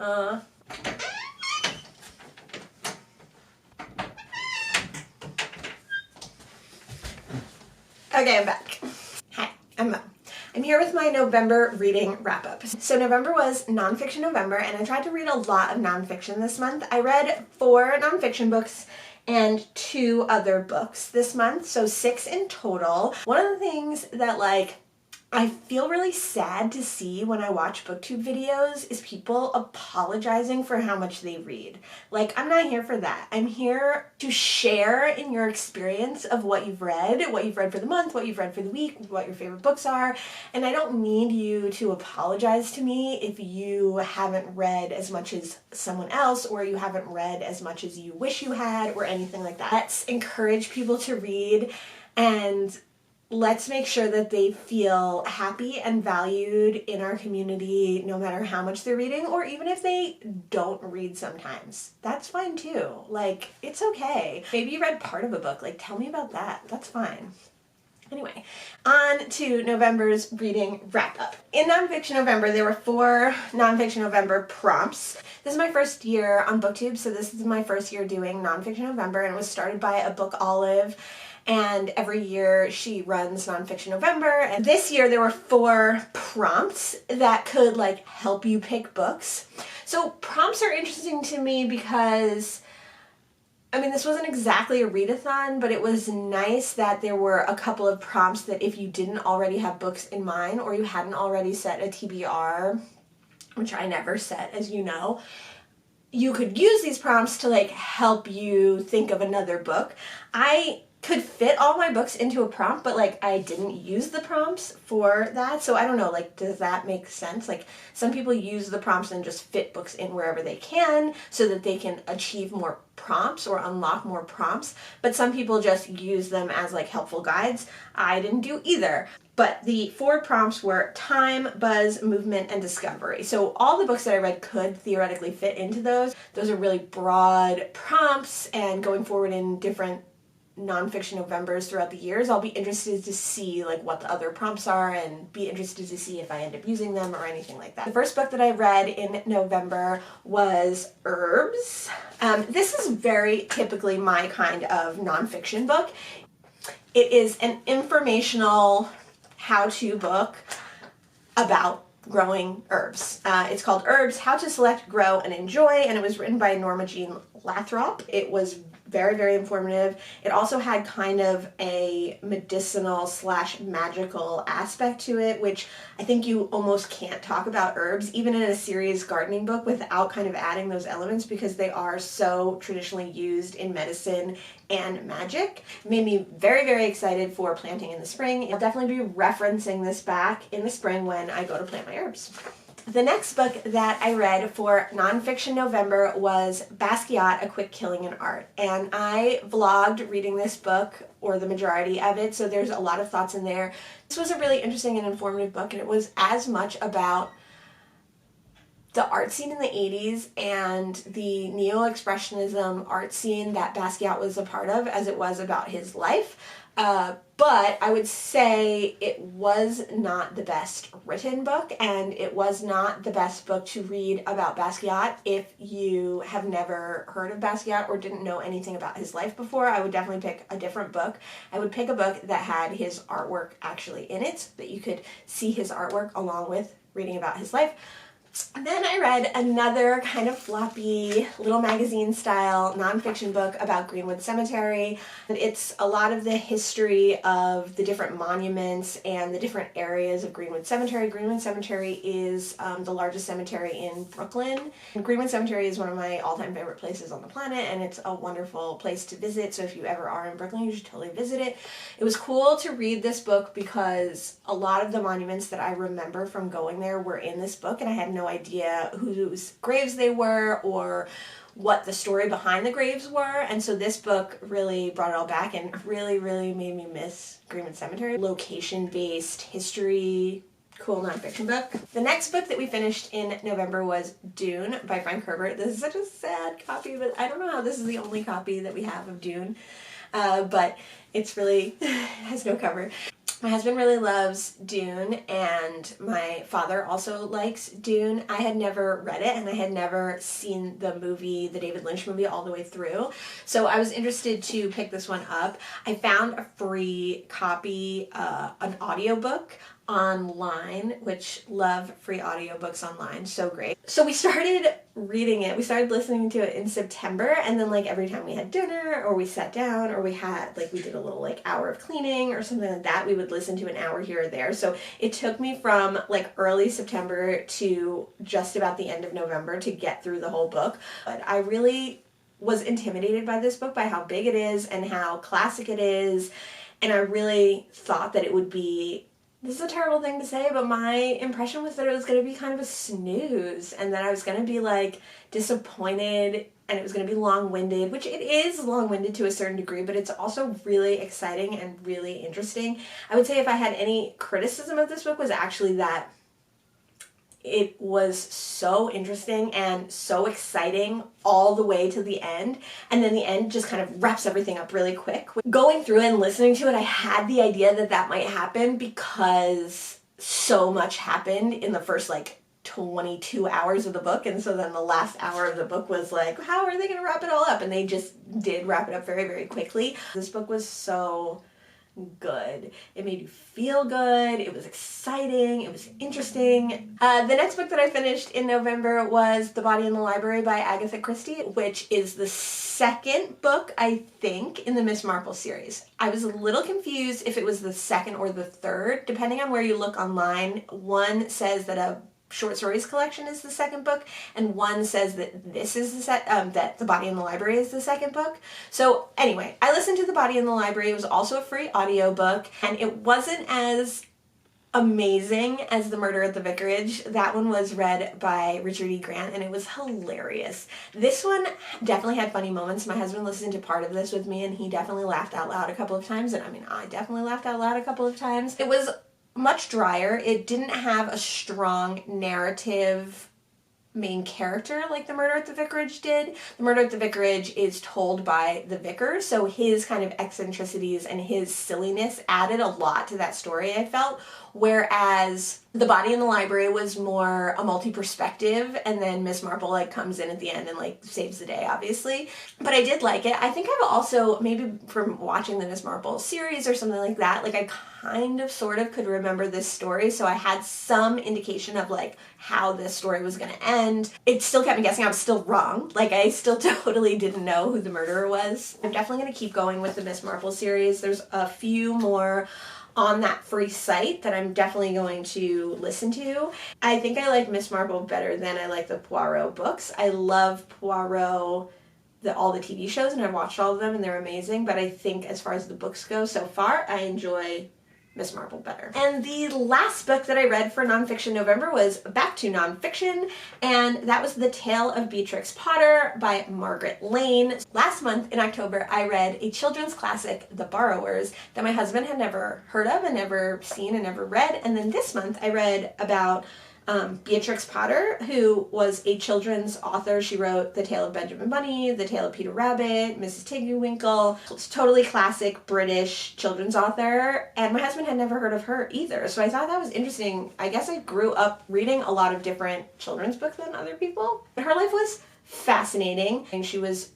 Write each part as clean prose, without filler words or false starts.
Okay, I'm back. Hi, I'm Mo. I'm here with my November reading wrap-up. So November was Nonfiction November, and I tried to read a lot of nonfiction this month. I read 4 nonfiction books and 2 other books this month, so 6 in total. One of the things that, like, I feel really sad to see when I watch booktube videos is people apologizing for how much they read. Like, I'm not here for that. I'm here to share in your experience of what you've read for the month, what you've read for the week, what your favorite books are, and I don't need you to apologize to me if you haven't read as much as someone else or you haven't read as much as you wish you had or anything like that. Let's encourage people to read, and let's make sure that they feel happy and valued in our community no matter how much they're reading, or even if they don't read sometimes. That's fine too. Like, it's okay. Maybe you read part of a book. Like, tell me about that. That's fine. Anyway, on to November's reading wrap-up. In Nonfiction November, there were 4 Nonfiction November prompts. This is my first year on BookTube, so this is my first year doing Nonfiction November, and it was started by a book Olive. And every year she runs Nonfiction November. And this year there were 4 prompts that could, like, help you pick books. So prompts are interesting to me because, I mean, this wasn't exactly a readathon, but it was nice that there were a couple of prompts that if you didn't already have books in mind or you hadn't already set a TBR, which I never set, as you know, you could use these prompts to, like, help you think of another book. I could fit all my books into a prompt, but, like, I didn't use the prompts for that, so I don't know, like, does that make sense? Like, some people use the prompts and just fit books in wherever they can so that they can achieve more prompts or unlock more prompts, but some people just use them as, like, helpful guides. I didn't do either. But the 4 prompts were time, buzz, movement, and discovery. So all the books that I read could theoretically fit into those. Those are really broad prompts, and going forward in different Nonfiction Novembers throughout the years, I'll be interested to see, like, what the other prompts are and be interested to see if I end up using them or anything like that. The first book that I read in November was Herbs. This is very typically my kind of nonfiction book. It is an informational how-to book about growing herbs. It's called Herbs, How to Select, Grow, and Enjoy, and it was written by Norma Lathrop. It was very, very informative. It also had kind of a medicinal / magical aspect to it, which I think you almost can't talk about herbs, even in a serious gardening book, without kind of adding those elements because they are so traditionally used in medicine and magic. It made me very, very excited for planting in the spring. I'll definitely be referencing this back in the spring when I go to plant my herbs. The next book that I read for Nonfiction November was Basquiat, A Quick Killing in Art. And I vlogged reading this book, or the majority of it, so there's a lot of thoughts in there. This was a really interesting and informative book, and it was as much about the art scene in the 80s and the neo-expressionism art scene that Basquiat was a part of as it was about his life. But I would say it was not the best written book, and it was not the best book to read about Basquiat. If you have never heard of Basquiat or didn't know anything about his life before, I would definitely pick a different book. I would pick a book that had his artwork actually in it, so that you could see his artwork along with reading about his life. And then I read another kind of floppy, little magazine-style nonfiction book about Greenwood Cemetery. And it's a lot of the history of the different monuments and the different areas of Greenwood Cemetery. Greenwood Cemetery is the largest cemetery in Brooklyn. And Greenwood Cemetery is one of my all-time favorite places on the planet, and it's a wonderful place to visit, so if you ever are in Brooklyn, you should totally visit it. It was cool to read this book because a lot of the monuments that I remember from going there were in this book, and I had no idea whose graves they were or what the story behind the graves were, and so this book really brought it all back and really, really made me miss Greenwood Cemetery. Location-based history, cool nonfiction book. The next book that we finished in November was Dune by Frank Herbert. This is such a sad copy, but I don't know how this is the only copy that we have of Dune, but it's really, it has no cover. My husband really loves Dune, and my father also likes Dune. I had never read it, and I had never seen the movie, the David Lynch movie, all the way through. So I was interested to pick this one up. I found a free copy, an audiobook online, which love free audiobooks online, so great. So we started reading it, we started listening to it in September, and then like every time we had dinner or we sat down or we had like, we did a little like hour of cleaning or something like that, we would listen to an hour here or there. So it took me from like early September to just about the end of November to get through the whole book. But I really was intimidated by this book, by how big it is and how classic it is, and I really thought that it would be, this is a terrible thing to say, but my impression was that it was going to be kind of a snooze and that I was going to be like disappointed and it was going to be long-winded, which it is long-winded to a certain degree, but it's also really exciting and really interesting. I would say if I had any criticism of this book was actually that it was so interesting and so exciting all the way to the end, and then the end just kind of wraps everything up really quick. Going through and listening to it, I had the idea that that might happen because so much happened in the first like 22 hours of the book, and so then the last hour of the book was like, how are they going to wrap it all up? And they just did wrap it up very, very quickly. This book was so good. It made you feel good. It was exciting. It was interesting. The next book that I finished in November was The Body in the Library by Agatha Christie, which is the second book, I think, in the Miss Marple series. I was a little confused if it was the second or the third, depending on where you look online. One says that a short stories collection is the second book, and one says that this is the that The Body in the Library is the second book. So anyway, I listened to The Body in the Library. It was also a free audiobook, and it wasn't as amazing as The Murder at the Vicarage. That one was read by Richard E. Grant, and it was hilarious. This one definitely had funny moments. My husband listened to part of this with me, and he definitely laughed out loud a couple of times, and I mean, I definitely laughed out loud a couple of times. It was much drier. It didn't have a strong narrative main character like The Murder at the Vicarage did. The Murder at the Vicarage is told by the vicar, so his kind of eccentricities and his silliness added a lot to that story, I felt, whereas The Body in the Library was more a multi-perspective, and then Miss Marple like comes in at the end and like saves the day, obviously. But I did like it. I think I've also, maybe from watching the Miss Marple series or something like that, like I kind of sort of could remember this story, so I had some indication of like how this story was going to end. It still kept me guessing. I was still wrong. Like I still totally didn't know who the murderer was. I'm definitely going to keep going with the Miss Marple series. There's a few more on that free site that I'm definitely going to listen to. I think I like Miss Marple better than I like the Poirot books. I love Poirot, all the TV shows, and I've watched all of them and they're amazing, but I think as far as the books go so far, I enjoy Miss Marple better. And the last book that I read for Nonfiction November was back to nonfiction, and that was The Tale of Beatrix Potter by Margaret Lane. Last month in October, I read a children's classic, The Borrowers, that my husband had never heard of and never seen and never read. And then this month I read about Beatrix Potter, who was a children's author. She wrote The Tale of Benjamin Bunny, The Tale of Peter Rabbit, Mrs. Tiggywinkle. It's totally classic British children's author, and my husband had never heard of her either, so I thought that was interesting. I guess I grew up reading a lot of different children's books than other people. Her life was fascinating, and she was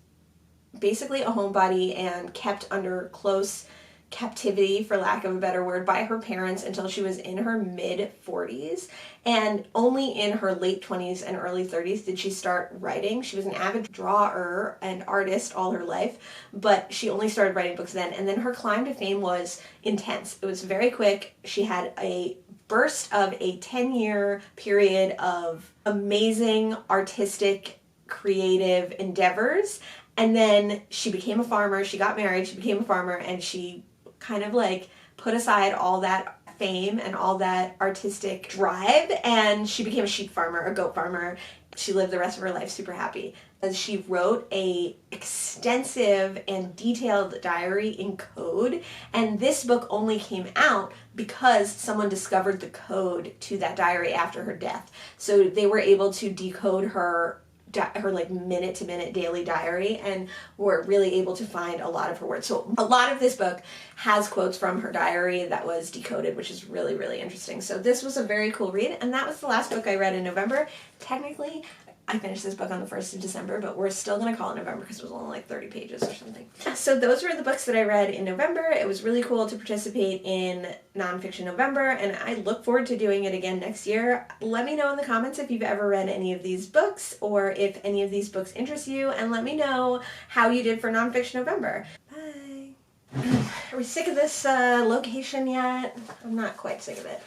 basically a homebody and kept under close captivity, for lack of a better word, by her parents until she was in her mid-40s, and only in her late 20s and early 30s did she start writing. She was an avid drawer and artist all her life, but she only started writing books then, and then her climb to fame was intense. It was very quick. She had a burst of a 10-year period of amazing artistic, creative endeavors, and then she became a farmer, she got married, she became a farmer, and she kind of like put aside all that fame and all that artistic drive, and she became a sheep farmer, a goat farmer. She lived the rest of her life super happy. As she wrote a extensive and detailed diary in code, and this book only came out because someone discovered the code to that diary after her death. So they were able to decode her her like minute-to-minute daily diary, and were really able to find a lot of her words. So a lot of this book has quotes from her diary that was decoded, which is really, really interesting. So this was a very cool read, and that was the last book I read in November. Technically, I finished this book on the 1st of December, but we're still going to call it November because it was only like 30 pages or something. So those were the books that I read in November. It was really cool to participate in Nonfiction November, and I look forward to doing it again next year. Let me know in the comments if you've ever read any of these books, or if any of these books interest you, and let me know how you did for Nonfiction November. Bye! Are we sick of this location yet? I'm not quite sick of it.